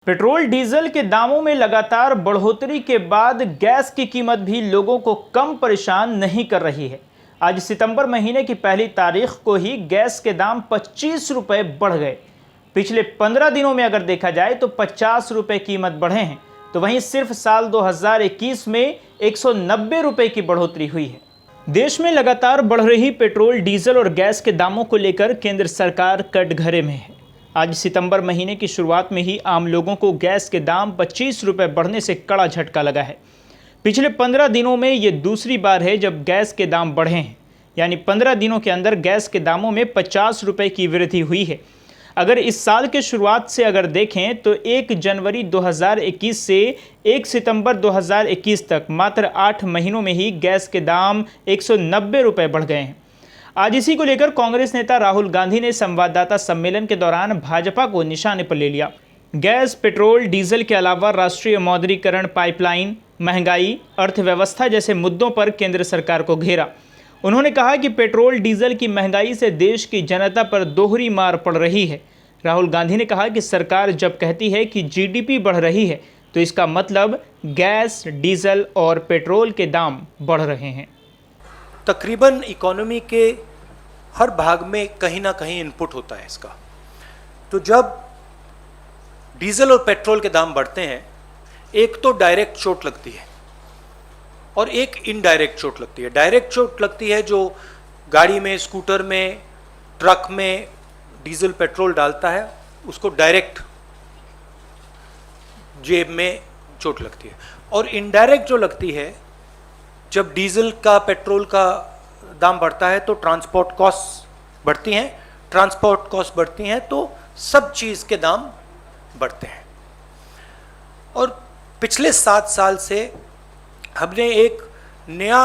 Petrol diesel के दामों में लगातार बढ़ोतरी के बाद गैस की कीमत भी लोगों को कम परेशान नहीं कर रही है। आज सितंबर महीने की पहली तारीख को ही गैस के दाम 25 रुपए बढ़ गए। पिछले 15 दिनों में अगर देखा जाए तो 50 रुपए कीमत बढ़े हैं, तो वहीं सिर्फ साल 2021 में 190 रुपए की बढ़ोतरी हुई है। देश में लगातार बढ़ रही पेट्रोल डीजल और गैस के दामों को लेकर केंद्र सरकार कटघरे में है। आज सितंबर महीने की शुरुआत में ही आम लोगों को गैस के दाम 25 रुपये बढ़ने से कड़ा झटका लगा है। पिछले 15 दिनों में ये दूसरी बार है जब गैस के दाम बढ़े हैं, यानी 15 दिनों के अंदर गैस के दामों में 50 रुपये की वृद्धि हुई है। अगर इस साल के शुरुआत से अगर देखें तो 1 जनवरी 2021 से 1 सितंबर 2021 तक मात्र 8 महीनों में ही गैस के दाम 190 रुपये बढ़ गए हैं। आज इसी को लेकर कांग्रेस नेता राहुल गांधी ने संवाददाता सम्मेलन के दौरान भाजपा को निशाने पर ले लिया। गैस, पेट्रोल, डीजल के अलावा राष्ट्रीय मौद्रीकरण, पाइपलाइन, महंगाई, अर्थव्यवस्था जैसे मुद्दों पर केंद्र सरकार को घेरा। उन्होंने कहा कि पेट्रोल डीजल की महंगाई से देश की जनता पर दोहरी मार पड़ रही है। राहुल गांधी ने कहा कि सरकार जब कहती है कि जीडीपी बढ़ रही है तो इसका मतलब गैस, डीजल और पेट्रोल के दाम बढ़ रहे हैं। तकरीबन इकोनॉमी के हर भाग में कहीं ना कहीं इनपुट होता है इसका। तो जब डीजल और पेट्रोल के दाम बढ़ते हैं, एक तो डायरेक्ट चोट लगती है और एक इनडायरेक्ट चोट लगती है। डायरेक्ट चोट लगती है जो गाड़ी में, स्कूटर में, ट्रक में डीजल पेट्रोल डालता है, उसको डायरेक्ट जेब में चोट लगती है। और इनडायरेक्ट जो लगती है, जब डीजल का, पेट्रोल का दाम बढ़ता है तो ट्रांसपोर्ट कॉस्ट बढ़ती हैं। ट्रांसपोर्ट कॉस्ट बढ़ती हैं तो सब चीज़ के दाम बढ़ते हैं। और पिछले 7 साल से हमने एक नया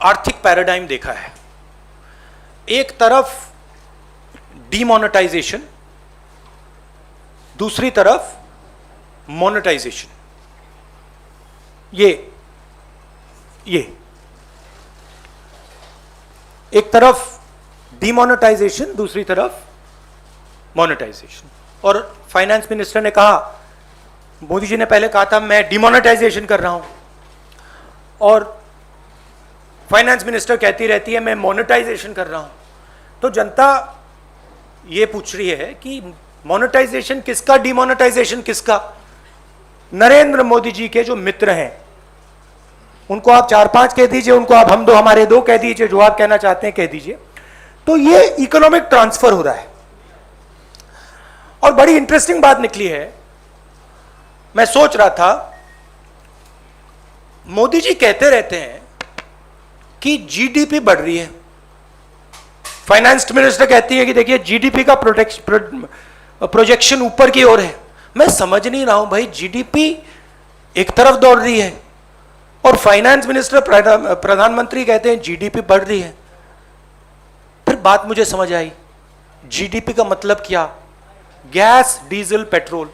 आर्थिक पैराडाइम देखा है। एक तरफ डीमोनेटाइजेशन, दूसरी तरफ मोनेटाइजेशन। ये एक तरफ डीमोनेटाइजेशन, दूसरी तरफ मोनेटाइजेशन। और फाइनेंस मिनिस्टर ने कहा, मोदी जी ने पहले कहा था मैं डीमोनेटाइजेशन कर रहा हूं, और फाइनेंस मिनिस्टर कहती रहती है मैं मोनेटाइजेशन कर रहा हूं। तो जनता ये पूछ रही है कि मोनेटाइजेशन किसका, डीमोनेटाइजेशन किसका? नरेंद्र मोदी जी के जो मित्र हैं उनको आप 4-5 कह दीजिए, उनको आप हम दो हमारे दो कह दीजिए, जो आप कहना चाहते हैं कह दीजिए। तो ये इकोनॉमिक ट्रांसफर हो रहा है। और बड़ी इंटरेस्टिंग बात निकली है। मैं सोच रहा था, मोदी जी कहते रहते हैं कि जीडीपी बढ़ रही है, फाइनेंस मिनिस्टर कहती है कि देखिए जीडीपी का प्रोजेक्शन ऊपर की ओर है। मैं समझ नहीं रहा हूं भाई, जीडीपी एक तरफ दौड़ रही है और फाइनेंस मिनिस्टर, प्रधानमंत्री कहते हैं जीडीपी बढ़ रही है। फिर बात मुझे समझ आई, जीडीपी का मतलब क्या? Gas, diesel, petrol.